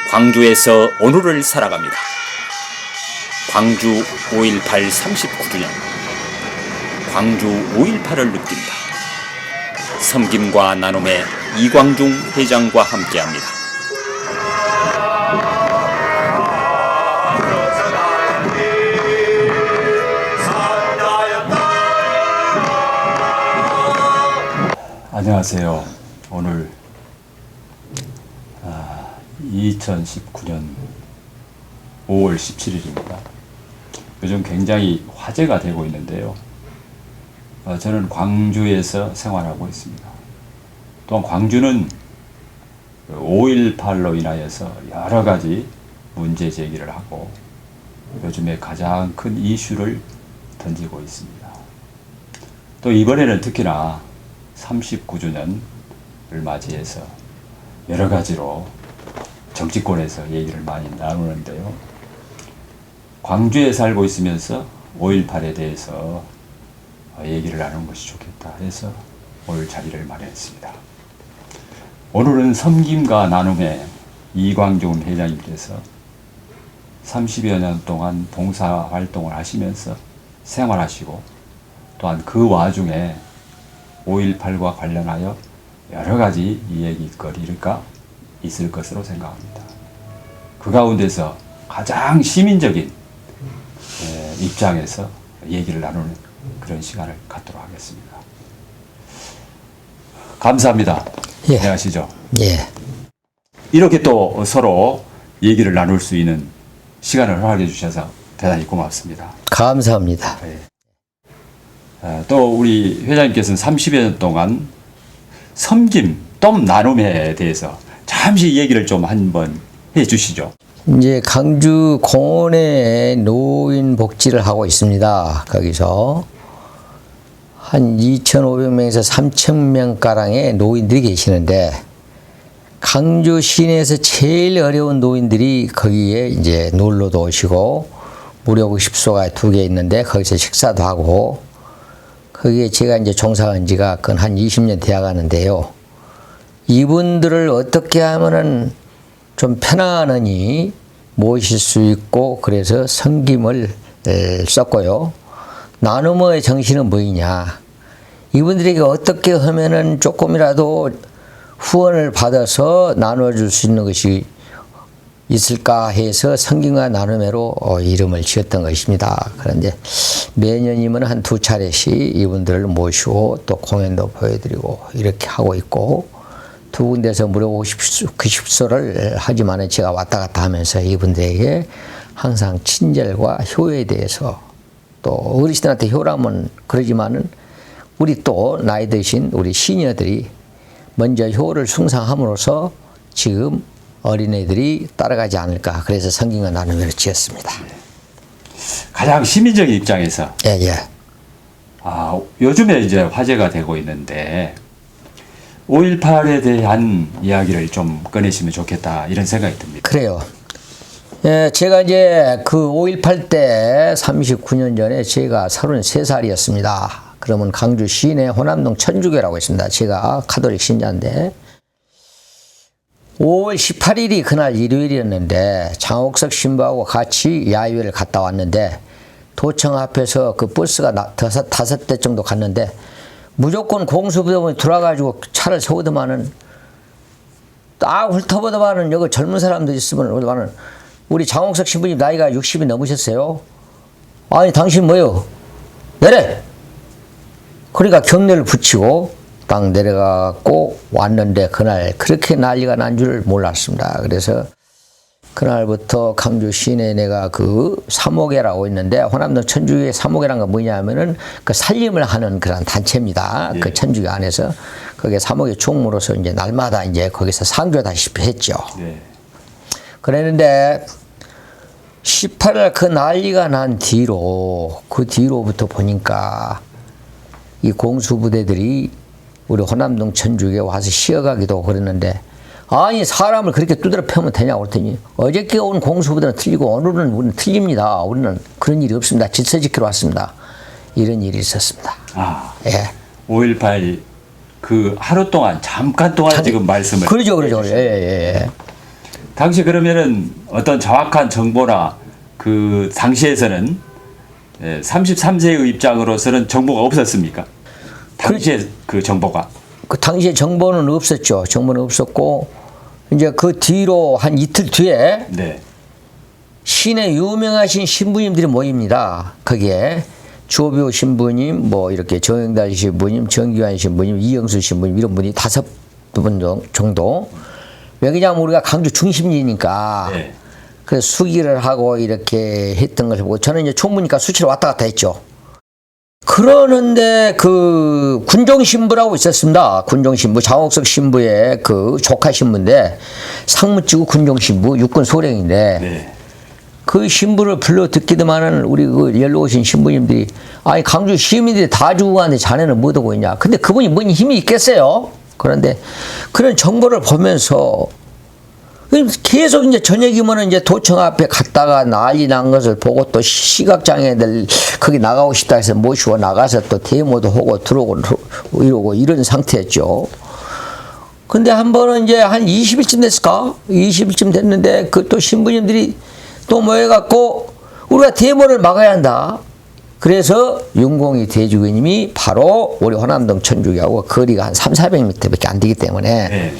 광주에서 오늘을 살아갑니다. 광주 5.18 39주년, 광주 5.18을 느낀다. 섬김과 나눔의 이광중 회장과 함께합니다. 안녕하세요. 오늘 2019년 5월 17일입니다. 요즘 굉장히 화제가 되고 있는데요. 저는 광주에서 생활하고 있습니다. 또한 광주는 5.18로 인하여서 여러 가지 문제 제기를 하고 요즘에 가장 큰 이슈를 던지고 있습니다. 또 이번에는 특히나 39주년을 맞이해서 여러 가지로 정치권에서 얘기를 많이 나누는데요. 광주에 살고 있으면서 5.18에 대해서 얘기를 나누는 것이 좋겠다 해서 오늘 자리를 마련했습니다. 오늘은 섬김과 나눔의 이광중 회장님께서 30여 년 동안 봉사활동을 하시면서 생활하시고 또한 그 와중에 5.18과 관련하여 여러 가지 이야기거리가 있을 것으로 생각합니다. 그 가운데서 가장 시민적인 입장에서 얘기를 나누는 그런 시간을 갖도록 하겠습니다. 감사합니다. 예. 안녕하시죠? 예. 이렇게 또 서로 얘기를 나눌 수 있는 시간을 허락해 주셔서 대단히 고맙습니다. 감사합니다. 또 우리 회장님께서는 30여 년 동안 섬김, 또 나눔에 대해서 잠시 얘기를 좀 한번 해 주시죠. 이제 광주 공원에 노인 복지를 하고 있습니다. 거기서 한 2,500명에서 3,000명 가량의 노인들이 계시는데 광주 시내에서 제일 어려운 노인들이 거기에 이제 놀러도 오시고 무료급식소가 2개 있는데 거기서 식사도 하고 거기에 제가 이제 종사한 지가 한 20년 되어 가는데요. 이분들을 어떻게 하면은 좀 편안하니 모실 수 있고 그래서 섬김을 썼고요. 나눔의 정신은 뭐이냐. 이분들에게 어떻게 하면은 조금이라도 후원을 받아서 나눠줄 수 있는 것이 있을까 해서 섬김과 나눔회로 이름을 지었던 것입니다. 그런데 매년이면 한 2차례씩 이분들을 모시고 또 공연도 보여드리고 이렇게 하고 있고 두 군데서 무료 급식소를 하지만은 제가 왔다 갔다 하면서 이분들에게 항상 친절과 효에 대해서 또 어르신들한테 효라면 그러지만은 우리 또 나이 드신 우리 시니어들이 먼저 효를 숭상함으로써 지금 어린애들이 따라가지 않을까 그래서 섬김과 나눔회를 지었습니다. 가장 시민적인 입장에서 예. 요즘에 이제 화제가 되고 있는데 5.18에 대한 이야기를 좀 꺼내시면 좋겠다 이런 생각이 듭니다. 그래요. 예, 제가 이제 그 5.18 때 39년 전에 제가 33살이었습니다. 그러면 광주 시내 호남동 천주교라고 있습니다. 제가 가톨릭 신자인데 5월 18일이 그날 일요일이었는데 장옥석 신부하고 같이 야유회를 갔다 왔는데 도청 앞에서 그 버스가 5대 정도 갔는데 무조건 공수부대원이 들어와가지고 차를 세우더만은 딱 훑어보더만은 여기 젊은 사람들 있으면 우리 장옥석 신부님 나이가 60이 넘으셨어요. 아니 당신 뭐요? 내려! 그러니까 경례를 붙이고 딱 내려가고 왔는데 그날 그렇게 난리가 난 줄 몰랐습니다. 그래서 그날부터 광주 시내에 내가 그 사목회라고 있는데 호남동 천주교의 사목회란 건 뭐냐면은 그 살림을 하는 그런 단체입니다. 예. 그 천주교 안에서 거기에 사목회 총무로서 이제 날마다 이제 거기서 상주하다시피 했죠. 예. 그랬는데 18일 그 난리가 난 뒤로 그 뒤로부터 보니까 이 공수부대들이 우리 호남동 천주교에 와서 쉬어가기도 그랬는데 아니 사람을 그렇게 두드려 패면 되냐고 그랬더니 어저께 온 공수부대는 틀리고 오늘은 우리는 틀립니다. 우리는 그런 일이 없습니다. 질서 지키러 왔습니다. 이런 일이 있었습니다. 아, 예. 5.18 그 하루 동안 잠깐 동안 지금 말씀을 그러죠, 그러죠. 예, 예. 당시 그러면은 어떤 정확한 정보나 그 당시에서는 33세의 입장으로서는 정보가 없었습니까? 당시에 그 정보가. 그 당시에 정보는 없었죠. 정보는 없었고 이제 그 뒤로 한 이틀 뒤에 네. 시내 유명하신 신부님들이 모입니다. 거기에 조교 신부님, 뭐 이렇게 정영달 신부님, 정기환 신부님, 이영수 신부님 이런 분이 5분 정도. 왜냐하면 우리가 강주 중심지니까 네. 그래서 수기를 하고 이렇게 했던 것을 보고 저는 이제 총무니까 수치를 왔다 갔다 했죠. 그러는데 그 군종 신부라고 있었습니다. 군종 신부, 장옥석 신부의 그 조카 신부인데 상무지구 군종 신부, 육군 소령인데 네. 그 신부를 불러 듣기도만은 우리 그 연로 오신 신부님들이 아니 강주 시민들이 다 죽고 가는데 자네는 못 오고 있냐. 근데 그분이 뭔 힘이 있겠어요. 그런데 그런 정보를 보면서 계속 이제 저녁이면은 이제 도청 앞에 갔다가 난리 난 것을 보고 또 시각장애들 거기 나가고 싶다 해서 모시고 나가서 또 데모도 하고 들어오고 이러고 이런 상태였죠. 근데 한 번은 이제 한 20일쯤 됐을까? 20일쯤 됐는데 그 또 신부님들이 또 모여갖고 우리가 데모를 막아야 한다. 그래서 윤공희 대주교님이 바로 우리 호남동 천주교하고 거리가 한 300~400m밖에 안 되기 때문에 네.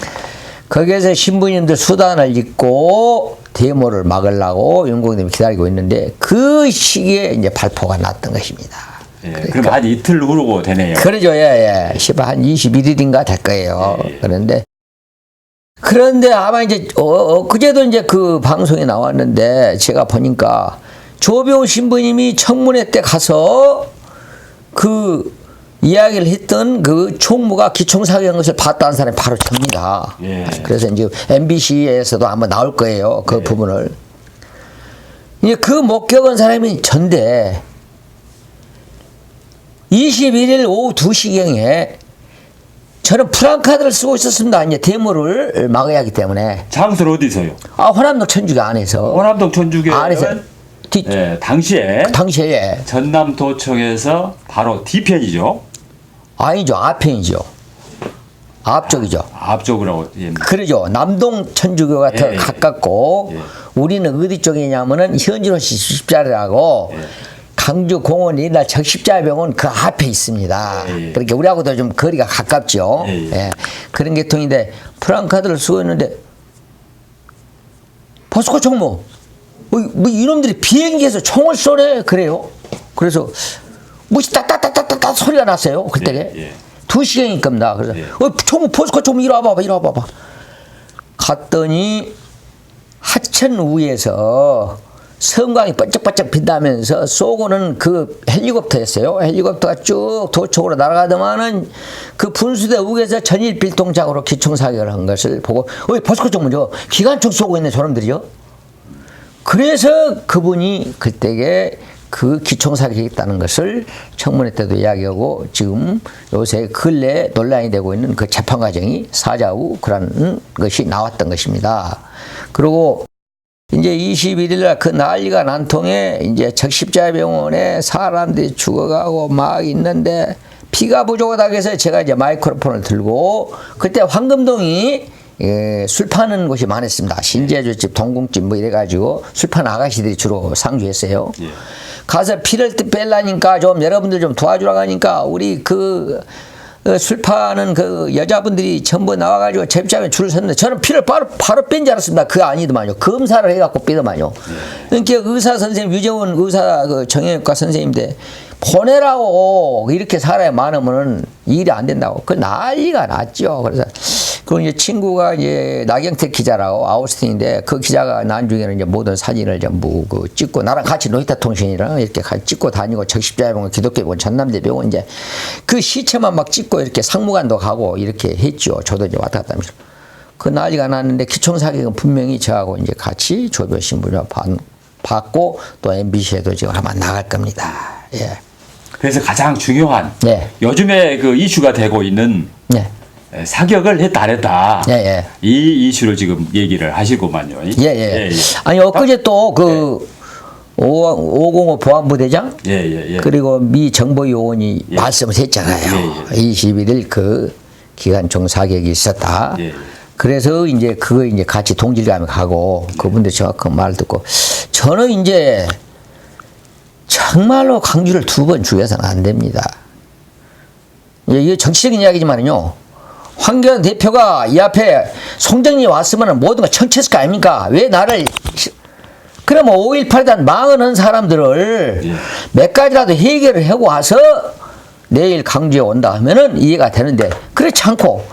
거기에서 신부님들 수단을 잇고 데모를 막으려고 윤공님이 기다리고 있는데 그 시기에 이제 발포가 났던 것입니다. 예, 그럼 한 이틀 후로 되네요. 그러죠, 예, 예. 한 21일인가 될 거예요. 예. 그런데 아마 이제 그제도 이제 그 방송에 나왔는데 제가 보니까 조병 신부님이 청문회 때 가서 그 이야기를 했던 그 총무가 기총사격한 것을 봤다는 사람이 바로 접니다. 예. 그래서 이제 MBC에서도 아마 나올 거예요. 그 부분을. 이제 그 목격한 사람이 전데 21일 오후 2시경에 저는 프랑카드를 쓰고 있었습니다. 이제 데모를 막아야 하기 때문에. 장소는 어디서요? 호남동 천주교 안에서. 호남동 천주교는 안에서. 당시에 당시에. 전남도청에서 바로 뒤편이죠. 아니죠. 앞편이죠. 앞쪽이죠. 앞쪽이라고. 예. 그러죠. 남동 천주교가 더 예. 가깝고 우리는 어디 쪽이냐면은 현진호씨 십자리라고 강주 공원 옛날 적십자병원 그 앞에 있습니다. 예. 그러니까 우리하고도 좀 거리가 가깝죠. 예. 예. 그런 계통인데 프랑카드를 쓰고 있는데 포스코 총무 뭐 이놈들이 비행기에서 총을 쏘네 그래요. 그래서 뭐지 따따따따따 소리가 났어요. 그때 예. 2시경일 겁니다. 그래서 총무 포스코 총무 이리 와봐봐. 갔더니 하천 위에서 성광이 번쩍번쩍 빛나면서 쏘고는 그 헬리콥터였어요. 헬리콥터가 쭉 도쪽으로 날아가더만은 그 분수대 우에서 전일 빌동작으로 기총사격을 한 것을 보고 포스코 총무 저 기관총 쏘고 있는 저놈들이요. 그래서 그분이 그때에 그 기총사격이 있다는 것을 청문회 때도 이야기하고 지금 요새 근래 논란이 되고 있는 그 재판 과정이 사자후 그런 것이 나왔던 것입니다. 그리고 이제 21일 날 그 난리가 난 통에 이제 적십자병원에 사람들이 죽어가고 막 있는데 피가 부족하다고 해서 제가 이제 마이크로폰을 들고 그때 황금동이 술 파는 곳이 많았습니다. 신제주집, 동궁집 뭐 이래가지고 술 파는 아가씨들이 주로 상주했어요. 예. 가서 피를 빼려니까 좀 여러분들 좀 도와주라고 하니까 우리 술 파는 그 여자분들이 전부 나와가지고 제입장에 줄을 섰는데 저는 피를 바로 뺀 줄 알았습니다. 그거 아니더만요. 검사를 해갖고 빼더만요. 그러니까 의사 선생님, 유정원 의사 그 정형외과 선생님인데 보내라고 이렇게 사람이 많으면은 일이 안 된다고. 그 난리가 났죠. 그래서 그 이제 친구가 이제 나경택 기자라고 아우스틴인데 그 기자가 나중에는 이제 모든 사진을 전부 그 찍고 나랑 같이 로이터 통신이랑 이렇게 같이 찍고 다니고 적십자병원, 기독교병원, 전남대병원 이제 그 시체만 막 찍고 이렇게 상무관도 가고 이렇게 했죠. 저도 이제 왔다 갔다 하면서 그 난리가 났는데 기총사격은 분명히 저하고 이제 같이 조교 신분을 받고 또 MBC에도 지금 아마 나갈 겁니다. 예. 그래서 가장 중요한 네. 요즘에 그 이슈가 되고 있는 네. 사격을 했다 안 했다. 예. 이 이슈를 지금 얘기를 하시고만요. 예. 아니 엊그제 또 그 505 보안부대장 예. 그리고 미 정보요원이 말씀을 했잖아요. 21일 그 기관총 사격이 있었다. 예. 그래서 이제 그거 이제 같이 동질감에 가고 그분들 정확한 말 듣고 저는 이제 정말로 강주를 2번 죽여서는 안 됩니다. 이게 정치적인 이야기지만요. 황교안 대표가 이 앞에 송정리 왔으면 모든 걸 청취했을 거 아닙니까? 왜 나를 그러면 5.18에 대한 망언한 사람들을 예. 몇 가지라도 해결을 하고 와서 내일 강주에 온다 하면은 이해가 되는데 그렇지 않고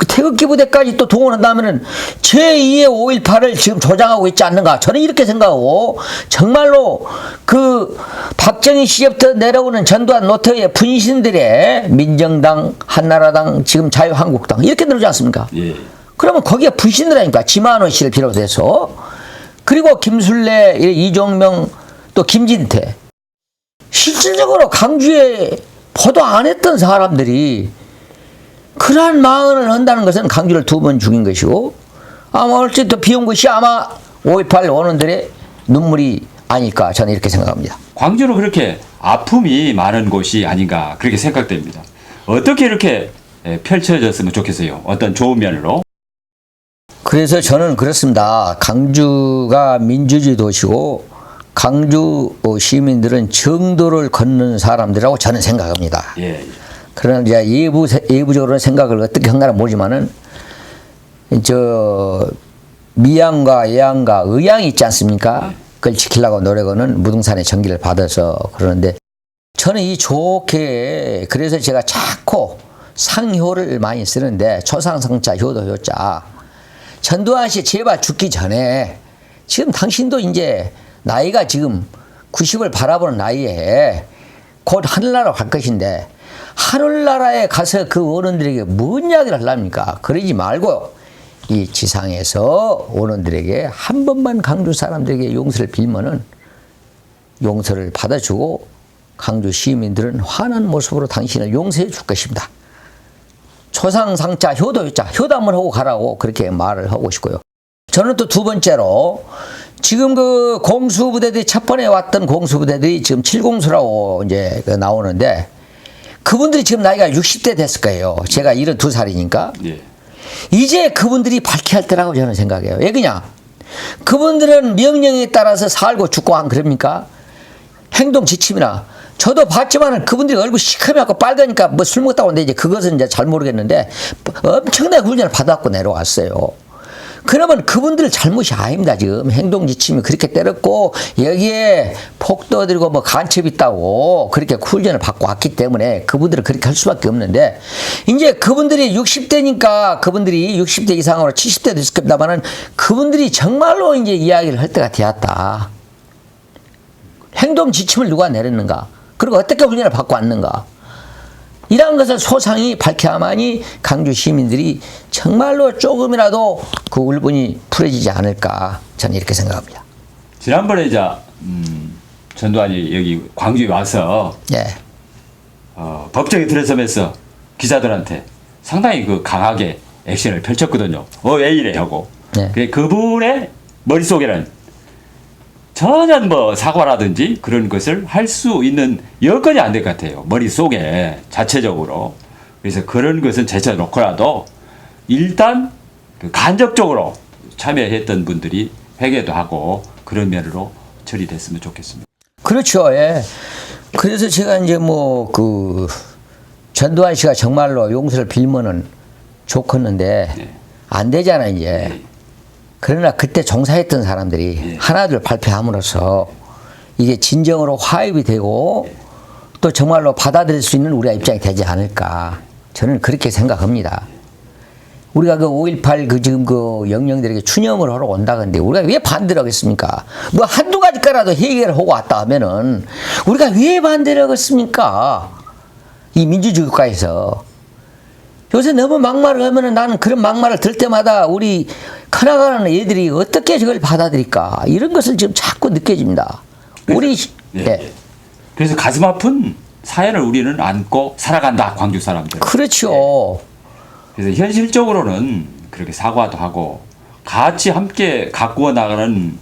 태극기 부대까지 또 동원한다면은 제2의 5.18을 지금 조장하고 있지 않는가 저는 이렇게 생각하고 정말로 그 박정희 시절부터 내려오는 전두환 노태우의 분신들의 민정당 한나라당 지금 자유한국당 이렇게 늘지 않습니까? 예. 그러면 거기에 분신들 아닙니까? 지만원 씨를 비롯해서 그리고 김술래 이종명 또 김진태 실질적으로 강주에 보도 안 했던 사람들이 그러한 망언을 한다는 것은 강주를 2번 죽인 것이고 아마 어쨌든 비온 것이 아마 5.18 원원들의 눈물이 아닐까 저는 이렇게 생각합니다. 광주는 그렇게 아픔이 많은 곳이 아닌가 그렇게 생각됩니다. 어떻게 이렇게 펼쳐졌으면 좋겠어요? 어떤 좋은 면으로? 그래서 저는 그렇습니다. 강주가 민주주의 도시고 강주 시민들은 정도를 걷는 사람들이라고 저는 생각합니다. 예. 그러나 이제 예부적으로 생각을 어떻게 한가는 모르지만은 저 미양과 예양과 의양이 있지 않습니까? 그걸 지키려고 노력하는 무등산의 전기를 받아서 그러는데 저는 이 좋게 그래서 제가 자꾸 상효를 많이 쓰는데 초상상자 효도 효자 전두환 씨 제발 죽기 전에 지금 당신도 이제 나이가 지금 90을 바라보는 나이에 곧 하늘나라로 갈 것인데 하늘나라에 가서 그 어른들에게 뭔 이야기를 하려합니까? 그러지 말고 이 지상에서 어른들에게 한 번만 강주 사람들에게 용서를 빌면은 용서를 받아주고 강주 시민들은 환한 모습으로 당신을 용서해 줄 것입니다. 초상상자 효도유자 효도 한번 하고 가라고 그렇게 말을 하고 싶고요. 저는 또 2번째로 지금 그 공수부대들이 첫 번에 왔던 공수부대들이 지금 7공수라고 이제 나오는데 그분들이 지금 나이가 60대 됐을 거예요. 제가 72살이니까. 예. 이제 그분들이 밝혀야 할 때라고 저는 생각해요. 왜 그냥 그분들은 명령에 따라서 살고 죽고 한 그럽니까? 행동 지침이나 저도 봤지만은 그분들이 얼굴 시커멓고 빨가니까 뭐 술 먹다고 하는데 이제 그것은 이제 잘 모르겠는데 엄청나게 훈련을 받았고 내려왔어요. 그러면 그분들 잘못이 아닙니다. 지금 행동 지침이 그렇게 때렸고 여기에 폭도 들고 뭐 간첩 있다고 그렇게 훈련을 받고 왔기 때문에 그분들은 그렇게 할 수밖에 없는데 이제 그분들이 60대니까 그분들이 60대 이상으로 70대 됐을 겁니다만은 그분들이 정말로 이제 이야기를 할 때가 되었다. 행동 지침을 누가 내렸는가? 그리고 어떻게 훈련을 받고 왔는가? 이러한 것을 소상히 밝혀야만이 강주 시민들이 정말로 조금이라도 그 울분이 풀어지지 않을까 저는 이렇게 생각합니다. 지난번에 이제 전두환이 여기 광주에 와서 예. 법정에 들어서면서 기자들한테 상당히 그 강하게 액션을 펼쳤거든요. 왜 이래 하고. 네. 그분의 머릿속에는 전혀 뭐 사과라든지 그런 것을 할 수 있는 여건이 안 될 것 같아요. 머릿속에 자체적으로. 그래서 그런 것은 제쳐놓고라도 일단 그 간접적으로 참여했던 분들이 회개도 하고 그런 면으로 처리됐으면 좋겠습니다. 그렇죠. 예. 그래서 제가 이제 뭐 그 전두환 씨가 정말로 용서를 빌면은 좋겠는데 네. 안 되잖아 이제. 네. 그러나 그때 종사했던 사람들이 네. 하나둘 발표함으로써 이게 진정으로 화합이 되고 네. 또 정말로 받아들일 수 있는 우리가 입장이 되지 않을까 저는 그렇게 생각합니다. 우리가 그 5.18 그 지금 그 영령들에게 추념을 하러 온다건데 우리가 왜 반대를 하겠습니까? 뭐 한두 가지 거라도 해결을 하고 왔다 하면은 우리가 왜 반대를 하겠습니까? 이 민주주의 국가에서 요새 너무 막말을 하면은 나는 그런 막말을 들 때마다 우리 커나가는 애들이 어떻게 저걸 받아들일까 이런 것을 지금 자꾸 느껴집니다. 우리 네. 네. 그래서 가슴 아픈 사연을 우리는 안고 살아간다 광주 사람들. 그렇죠. 네. 그래서 현실적으로는 그렇게 사과도 하고 같이 함께 가꾸어 나가는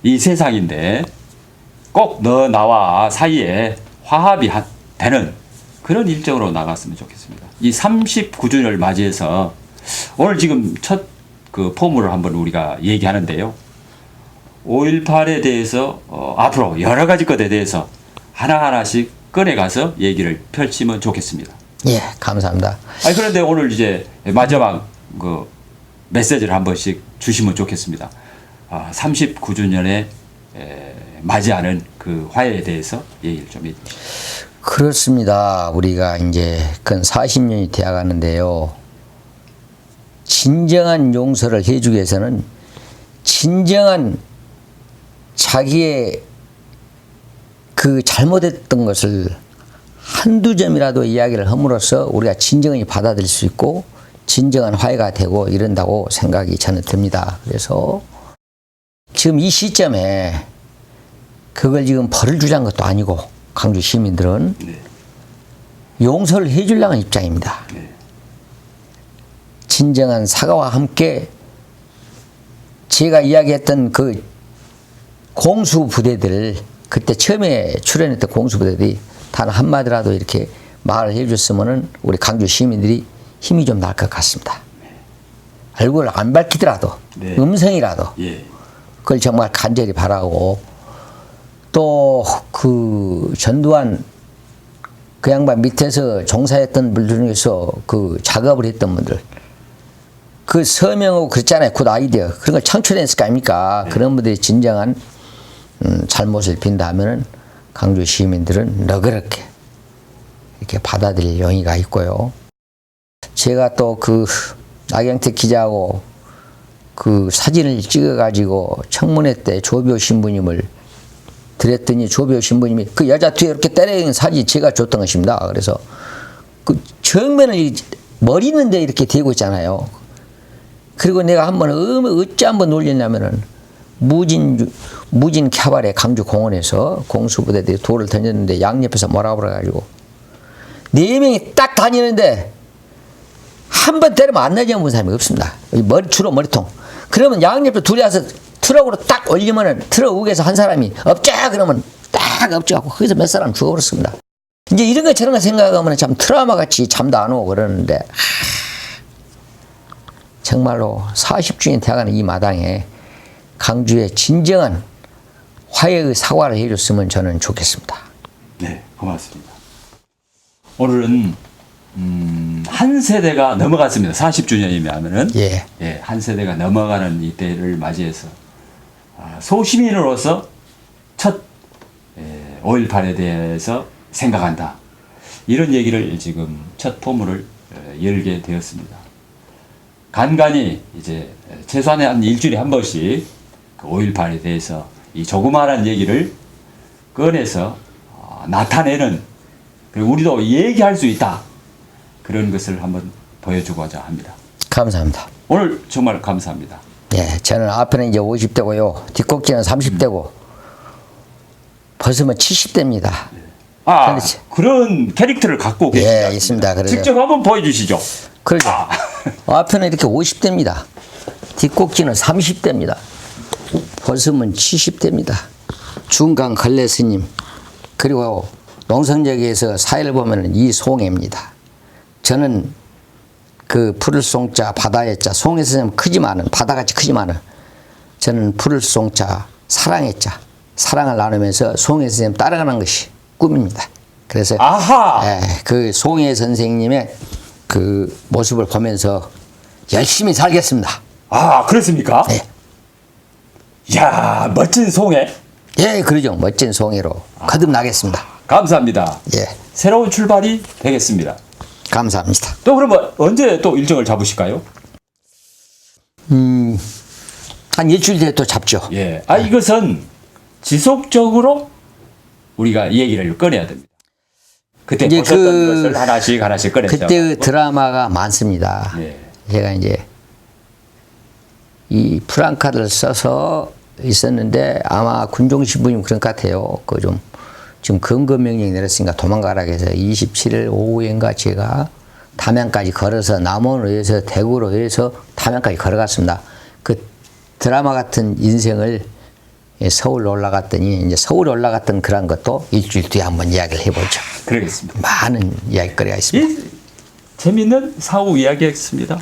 이 세상인데 꼭 너 나와 사이에 화합이 되는 그런 일정으로 나갔으면 좋겠습니다. 이 39주년을 맞이해서 오늘 지금 첫 그 포문을 한번 우리가 얘기하는데요. 5.18에 대해서 앞으로 여러 가지 것에 대해서 하나하나씩 꺼내가서 얘기를 펼치면 좋겠습니다. 예, 감사합니다. 아니 그런데 오늘 이제 마지막 그 메시지를 한 번씩 주시면 좋겠습니다. 39주년에 맞이하는 그 화해에 대해서 얘기를 좀 해주시죠. 그렇습니다. 우리가 이제 근 40년이 되어 가는데요. 진정한 용서를 해주기 위해서는 진정한 자기의 그 잘못했던 것을 한두 점이라도 이야기를 함으로써 우리가 진정히 받아들일 수 있고 진정한 화해가 되고 이런다고 생각이 저는 듭니다. 그래서 지금 이 시점에 그걸 지금 벌을 주자는 것도 아니고 광주 시민들은 네. 용서를 해주려는 입장입니다. 네. 진정한 사과와 함께 제가 이야기했던 그 공수부대들 그때 처음에 출연했던 공수부대들이 단 한마디라도 이렇게 말을 해줬으면은 우리 광주 시민들이 힘이 좀 날 것 같습니다. 얼굴을 안 밝히더라도 네. 음성이라도 예. 그걸 정말 간절히 바라고 또 그 전두환 그 양반 밑에서 종사했던 분들 중에서 그 작업을 했던 분들 그 서명하고 그랬잖아요. 굿 아이디어 그런 걸 창출했을 거 아닙니까? 네. 그런 분들이 진정한 잘못을 빈다면은 광주 시민들은 너그럽게 이렇게 받아들일 용의가 있고요. 제가 또 그 나경택 기자하고 그 사진을 찍어가지고 청문회 때 조비오 신부님을 드렸더니 조비오 신부님이 그 여자 뒤에 이렇게 때리는 사진 제가 줬던 것입니다. 그래서 그 정면을 머리 있는데 이렇게 대고 있잖아요. 그리고 내가 한번 어찌 한번 놀렸냐면은 무진 캬바레 강주 공원에서 공수부대들이 돌을 던졌는데 양옆에서 뭐라고 그래가지고 4명이 딱 다니는데 한 번 때리면 안 나지는 사람이 없습니다. 주로 머리통. 그러면 양옆에 둘이 와서 트럭으로 딱 올리면은 트럭 우에서 한 사람이 업자 그러면 딱 업자고 거기서 몇 사람 죽어버렸습니다. 이제 이런 거 저런 거 생각하면 참 트라우마 같이 잠도 안 오고 그러는데 정말로 40주년 되어가는 이 마당에 광주에 진정한 화해의 사과를 해줬으면 저는 좋겠습니다. 네, 고맙습니다. 오늘은 한 세대가 넘어갔습니다. 40주년이면은 예. 예, 한 세대가 넘어가는 이 때를 맞이해서 소시민으로서 첫 5.18에 대해서 생각한다. 이런 얘기를 지금 첫 포문을 열게 되었습니다. 간간히 이제 최소한 한 일주일에 한 번씩 그 5.18에 대해서 이 조그마한 얘기를 꺼내서 나타내는 그리고 우리도 얘기할 수 있다. 그런 것을 한번 보여주고자 합니다. 감사합니다. 오늘 정말 감사합니다. 예, 저는 앞에는 이제 50대고요. 뒷꼭지는 30대고 벗으면 70대입니다. 그렇지. 그런 캐릭터를 갖고 계십니다. 예, 있습니다. 그래서 직접 한번 보여주시죠. 그러죠. 앞에는 이렇게 50대입니다. 뒷꼭지는 30대입니다. 벗으면 70대입니다. 중강 걸레 스님 그리고 농성역에서 사회를 보면 이송해입니다. 저는 그 푸를 송자 바다의 자 송해 선생님 크지만은 바다같이 크지만은 저는 푸를 송자 사랑의 자 사랑을 나누면서 송해 선생님 따라가는 것이 꿈입니다. 그래서 아하. 예, 그 송해 선생님의 그 모습을 보면서 열심히 살겠습니다. 아, 그렇습니까? 네. 이야, 멋진 송해. 예, 그러죠. 멋진 송해로 거듭나겠습니다. 감사합니다. 예, 새로운 출발이 되겠습니다. 감사합니다. 또 그러면 언제 또 일정을 잡으실까요? 한 일주일 뒤에 또 잡죠. 예. 이것은 지속적으로 우리가 얘기를 꺼내야 됩니다. 그때 이제 보셨던 그 것을 하나씩 꺼내서. 그때 드라마가 많습니다. 예. 제가 이제 이 프랑카를 써서 있었는데 아마 군종 신부님 그런 것 같아요. 그 좀 지금 검거 명령 내렸으니까 도망가라 해서 27일 오후인가 제가 담양까지 걸어서 남원에서 대구로 해서 담양까지 걸어갔습니다. 그 드라마 같은 인생을 서울 올라갔더니 이제 서울 올라갔던 그런 것도 일주일 뒤에 한번 이야기를 해보죠. 그러겠습니다. 많은 이야기거리가 있습니다. 재미있는 사후 이야기였습니다.